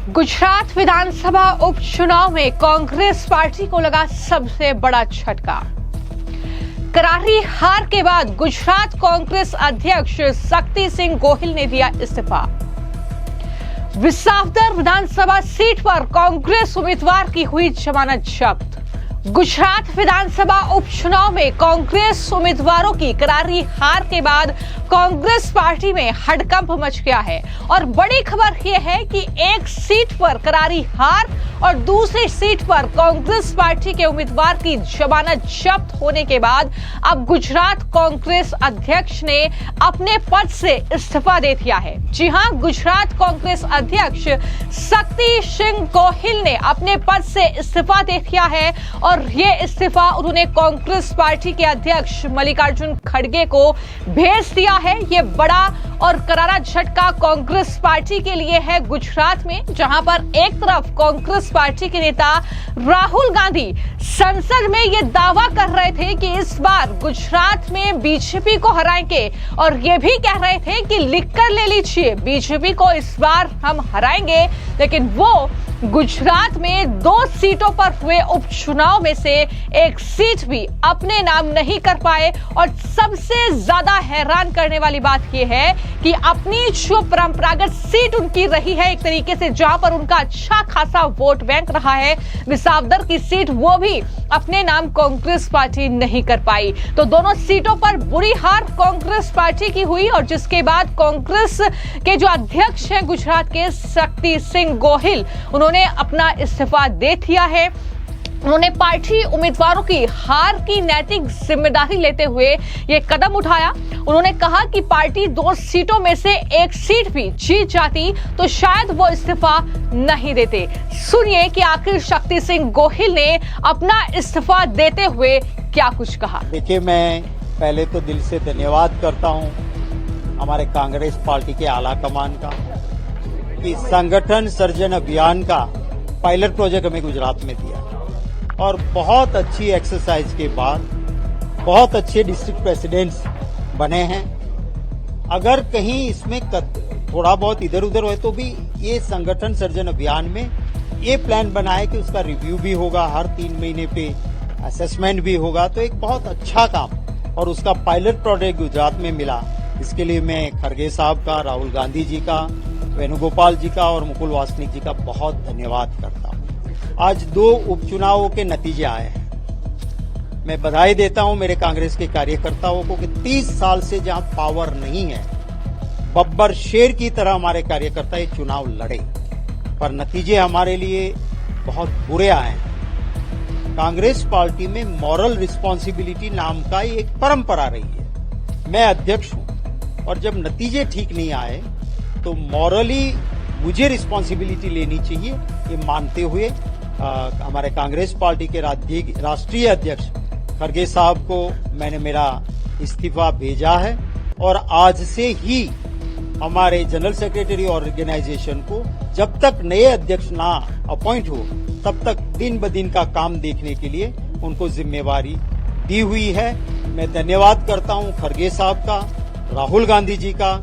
गुजरात विधानसभा उपचुनाव में कांग्रेस पार्टी को लगा सबसे बड़ा झटका। करारी हार के बाद गुजरात कांग्रेस अध्यक्ष शक्ति सिंह गोहिल ने दिया इस्तीफा। विसावदर विधानसभा सीट पर कांग्रेस उम्मीदवार की हुई जमानत जब्त। गुजरात विधानसभा उपचुनाव में कांग्रेस उम्मीदवारों की करारी हार के बाद कांग्रेस पार्टी में हड़कंप मच गया है और बड़ी खबर यह है कि एक सीट पर करारी हार और दूसरी सीट पर कांग्रेस पार्टी के उम्मीदवार की जमानत जब्त होने के बाद अब गुजरात कांग्रेस अध्यक्ष ने अपने पद से इस्तीफा दे दिया है। जी हां, गुजरात कांग्रेस अध्यक्ष शक्ति सिंह गोहिल ने अपने पद से इस्तीफा दे दिया है और ये इस्तीफा उन्होंने कांग्रेस पार्टी के अध्यक्ष मल्लिकार्जुन खड़गे को भेज दिया है। ये बड़ा और करारा झटका कांग्रेस पार्टी के लिए है गुजरात में, जहां पर एक तरफ कांग्रेस पार्टी के नेता राहुल गांधी संसद में ये दावा कर रहे थे कि इस बार गुजरात में बीजेपी को हराएंगे और ये भी कह रहे थे कि लिखकर ले लीजिए, बीजेपी को इस बार हम हराएंगे। लेकिन वो गुजरात में 2 सीटों पर हुए उपचुनाव में से एक सीट भी अपने नाम नहीं कर पाए और सबसे ज्यादा हैरान करने वाली बात यह है कि अपनी जो परंपरागत सीट उनकी रही है एक तरीके से, जहां पर उनका अच्छा खासा वोट बैंक रहा है, विसावदर की सीट, वो भी अपने नाम कांग्रेस पार्टी नहीं कर पाई। तो दोनों सीटों पर बुरी हार कांग्रेस पार्टी की हुई और जिसके बाद कांग्रेस के जो अध्यक्ष हैं गुजरात के शक्ति सिंह गोहिल, उन्होंने अपना इस्तीफा दे दिया है। उन्होंने पार्टी उम्मीदवारों की हार की नैतिक जिम्मेदारी लेते हुए ये कदम उठाया। उन्होंने कहा कि पार्टी 2 सीटों में से एक सीट भी जीत जाती तो शायद वो इस्तीफा नहीं देते। सुनिए कि आखिर शक्ति सिंह गोहिल ने अपना इस्तीफा देते हुए क्या कुछ कहा। देखिए, मैं पहले तो दिल से धन्यवाद करता हूं हमारे कांग्रेस पार्टी के आला कमान का कि संगठन सर्जन अभियान का पायलट प्रोजेक्ट हमें गुजरात में दिया और बहुत अच्छी एक्सरसाइज के बाद बहुत अच्छे डिस्ट्रिक्ट प्रेसिडेंट्स बने हैं। अगर कहीं इसमें थोड़ा बहुत इधर उधर हो तो भी ये संगठन सर्जन अभियान में ये प्लान बना है कि उसका रिव्यू भी होगा, हर 3 महीने पे असेसमेंट भी होगा। तो एक बहुत अच्छा काम और उसका पायलट प्रोजेक्ट गुजरात में मिला। इसके लिए मैं खड़गे साहब का, राहुल गांधी जी का, वेणुगोपाल जी का और मुकुल वासनिक जी का बहुत धन्यवाद करता हूं। आज 2 उपचुनावों के नतीजे आए हैं। मैं बधाई देता हूं मेरे कांग्रेस के कार्यकर्ताओं को कि 30 साल से जहां पावर नहीं है, बब्बर शेर की तरह हमारे कार्यकर्ता ये चुनाव लड़े, पर नतीजे हमारे लिए बहुत बुरे आए हैं। कांग्रेस पार्टी में मॉरल रिस्पॉन्सिबिलिटी नाम का एक परंपरा रही है। मैं अध्यक्ष हूं और जब नतीजे ठीक नहीं आए तो मॉरली मुझे रिस्पॉन्सिबिलिटी लेनी चाहिए, ये मानते हुए हमारे कांग्रेस पार्टी के राष्ट्रीय अध्यक्ष खड़गे साहब को मैंने मेरा इस्तीफा भेजा है और आज से ही हमारे जनरल सेक्रेटरी ऑर्गेनाइजेशन को जब तक नए अध्यक्ष ना अपॉइंट हो तब तक दिन ब दिन का काम देखने के लिए उनको जिम्मेवारी दी हुई है। मैं धन्यवाद करता हूं खड़गे साहब का, राहुल गांधी जी का,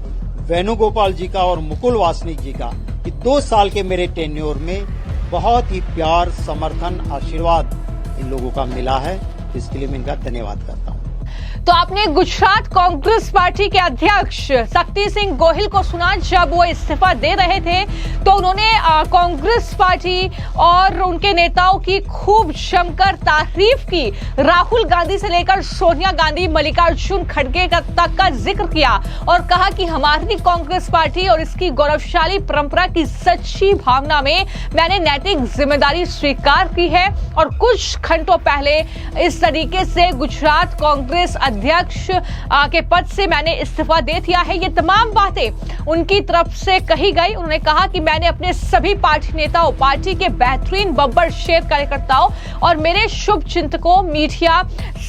वेणुगोपाल जी का और मुकुल वासनिक जी का कि 2 साल के मेरे टेन्योर में बहुत ही प्यार, समर्थन, आशीर्वाद इन लोगों का मिला है। इसके लिए मैं इनका धन्यवाद करता हूं। तो आपने गुजरात कांग्रेस पार्टी के अध्यक्ष शक्ति सिंह गोहिल को सुना। जब वो इस्तीफा दे रहे थे तो उन्होंने कांग्रेस पार्टी और उनके नेताओं की खूब जमकर तारीफ की। राहुल गांधी से लेकर सोनिया गांधी, मल्लिकार्जुन खड़गे तक का जिक्र किया और कहा कि हमारी कांग्रेस पार्टी और इसकी गौरवशाली परंपरा की सच्ची भावना में मैंने नैतिक जिम्मेदारी स्वीकार की है और कुछ घंटों पहले इस तरीके से गुजरात कांग्रेस अध्यक्ष के पद से मैंने इस्तीफा दे दिया है। ये तमाम बातें उनकी तरफ से कही गई। उन्होंने कहा कि मैंने अपने सभी पार्टी नेताओं, पार्टी के बेहतरीन बब्बर शेर कार्यकर्ताओं और मेरे शुभ चिंतकों, मीडिया,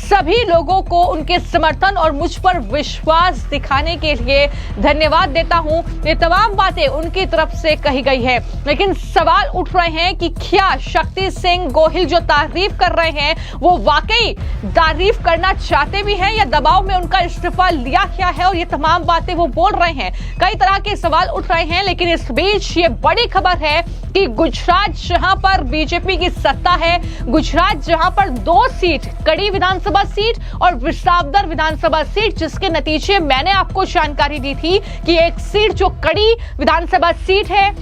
सभी लोगों को उनके समर्थन और मुझ पर विश्वास दिखाने के लिए धन्यवाद देता हूं। ये तमाम बातें उनकी तरफ से कही गई है। लेकिन सवाल उठ रहे हैं कि क्या शक्ति सिंह गोहिल जो तारीफ कर रहे हैं वो वाकई तारीफ करना चाहते भी हैं या दबाव में उनका इस्तीफा लिया गया है और ये तमाम बातें वो बोल रहे हैं। कई तरह के सवाल उठ रहे हैं, लेकिन इस बीच ये बड़ी खबर है कि गुजरात जहां पर बीजेपी की सत्ता है, गुजरात जहां पर 2 सीट, कड़ी विधानसभा सीट और विसावदर विधानसभा सीट, जिसके नतीजे मैंने आपको जानकारी दी थी कि एक सीट जो कड़ी विधानसभा सीट है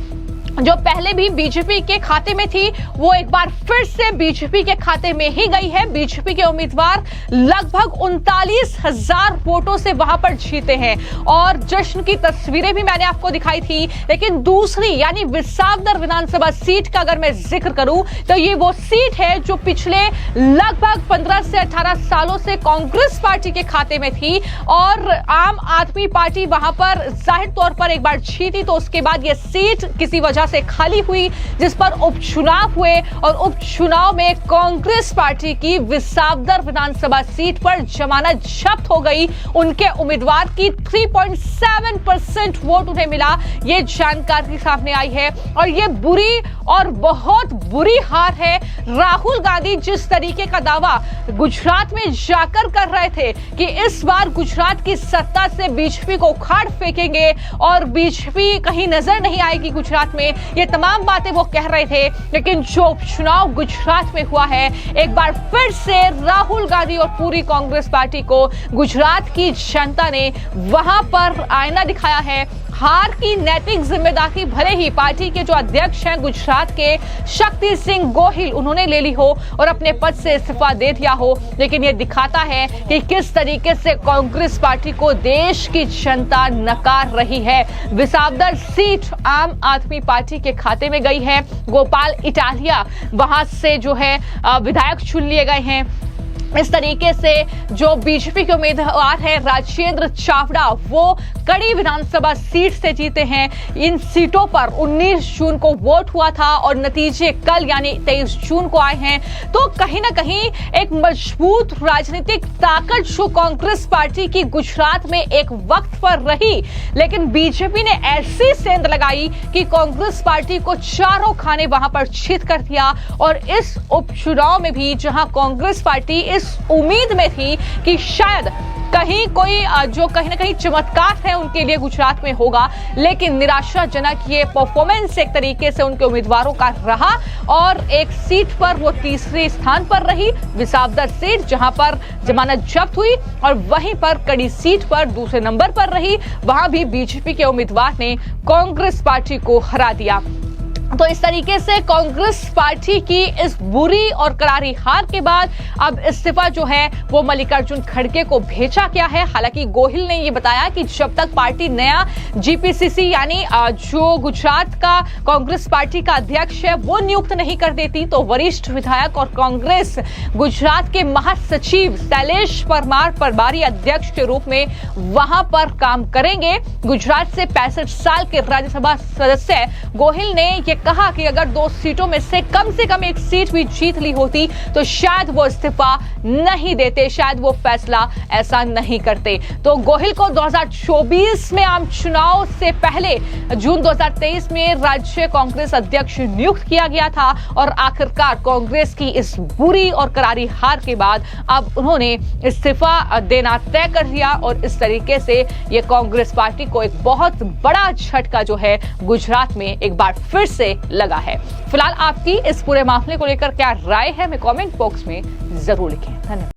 जो पहले भी बीजेपी के खाते में थी, वो एक बार फिर से बीजेपी के खाते में ही गई है। बीजेपी के उम्मीदवार लगभग 39,000 वोटों से वहां पर जीते हैं और जश्न की तस्वीरें भी मैंने आपको दिखाई थी। लेकिन दूसरी यानी विसावदर विधानसभा सीट का अगर मैं जिक्र करूं तो ये वो सीट है जो पिछले लगभग 15 से 18 सालों से कांग्रेस पार्टी के खाते में थी और आम आदमी पार्टी वहां पर जाहिर तौर पर एक बार जीती, तो उसके बाद ये सीट किसी वजह से खाली हुई, जिस पर उपचुनाव हुए और उपचुनाव में कांग्रेस पार्टी की विसावदर विधानसभा सीट पर जमानत जब्त हो गई। उनके उम्मीदवार की 3.7% वोट उन्हें मिला, ये जानकारी सामने आई है और ये बुरी और बहुत बुरी हार है। राहुल गांधी जिस तरीके का दावा गुजरात में जाकर कर रहे थे कि इस बार गुजरात की सत्ता से बीजेपी को उखाड़ फेंकेंगे और बीजेपी कहीं नजर नहीं आएगी गुजरात में, ये तमाम बातें वो कह रहे थे, लेकिन जो चुनाव गुजरात में हुआ है, एक बार फिर से राहुल गांधी और पूरी कांग्रेस पार्टी को गुजरात की जनता ने वहां पर आईना दिखाया है। हार की नैतिक जिम्मेदारी भले ही पार्टी के जो अध्यक्ष हैं गुजरात के शक्ति सिंह गोहिल उन्होंने ले ली हो और अपने पद से इस्तीफा दे दिया हो, लेकिन ये दिखाता है कि किस तरीके से कांग्रेस पार्टी को देश की जनता नकार रही है। विसावदर सीट आम आदमी पार्टी के खाते में गई है। गोपाल इटालिया वहां से जो है विधायक चुन लिए गए हैं। इस तरीके से जो बीजेपी के उम्मीदवार हैं राजेंद्र चावड़ा, वो कड़ी विधानसभा सीट से जीते हैं। इन सीटों पर 19 जून को वोट हुआ था और नतीजे कल यानी 23 जून को आए हैं। तो कहीं ना कहीं एक मजबूत राजनीतिक ताकत जो कांग्रेस पार्टी की गुजरात में एक वक्त पर रही, लेकिन बीजेपी ने ऐसी सेंध लगाई कि कांग्रेस पार्टी को चारों खाने वहां पर जीत कर दिया। और इस उपचुनाव में भी जहां कांग्रेस पार्टी इस उम्मीद में थी कि शायद कहीं कोई जो कहीं ना कहीं चमत्कार है उनके लिए गुजरात में होगा, लेकिन निराशाजनक ये परफॉर्मेंस एक तरीके से उनके उम्मीदवारों का रहा और एक सीट पर वो तीसरे स्थान पर रही, विसावदर सीट जहां पर जमानत जब्त हुई, और वहीं पर कड़ी सीट पर दूसरे नंबर पर रही, वहां भी बीजेपी के उम्मीदवार ने कांग्रेस पार्टी को हरा दिया। तो इस तरीके से कांग्रेस पार्टी की इस बुरी और करारी हार के बाद अब इस्तीफा जो है वो मल्लिकार्जुन खड़गे को भेजा गया है। हालांकि गोहिल ने ये बताया कि जब तक पार्टी नया जीपीसीसी यानी जो गुजरात का कांग्रेस पार्टी का अध्यक्ष है वो नियुक्त नहीं कर देती, तो वरिष्ठ विधायक और कांग्रेस गुजरात के महासचिव शैलेश परमार प्रभारी अध्यक्ष के रूप में वहां पर काम करेंगे। गुजरात से 65 साल के राज्यसभा सदस्य गोहिल ने ये कहा कि अगर 2 सीटों में से कम एक सीट भी जीत ली होती तो शायद वो इस्तीफा नहीं देते, शायद वो फैसला ऐसा नहीं करते। तो गोहिल को 2024 में आम चुनाव से पहले जून 2023 में राज्य कांग्रेस अध्यक्ष नियुक्त किया गया था और आखिरकार कांग्रेस की इस बुरी और करारी हार के बाद अब उन्होंने इस्तीफा देना तय कर दिया और इस तरीके से ये कांग्रेस पार्टी को एक बहुत बड़ा झटका जो है गुजरात में एक बार फिर से लगा है। फिलहाल आपकी इस पूरे मामले को लेकर क्या राय है, मैं कमेंट बॉक्स में जरूर लिखें। धन्यवाद।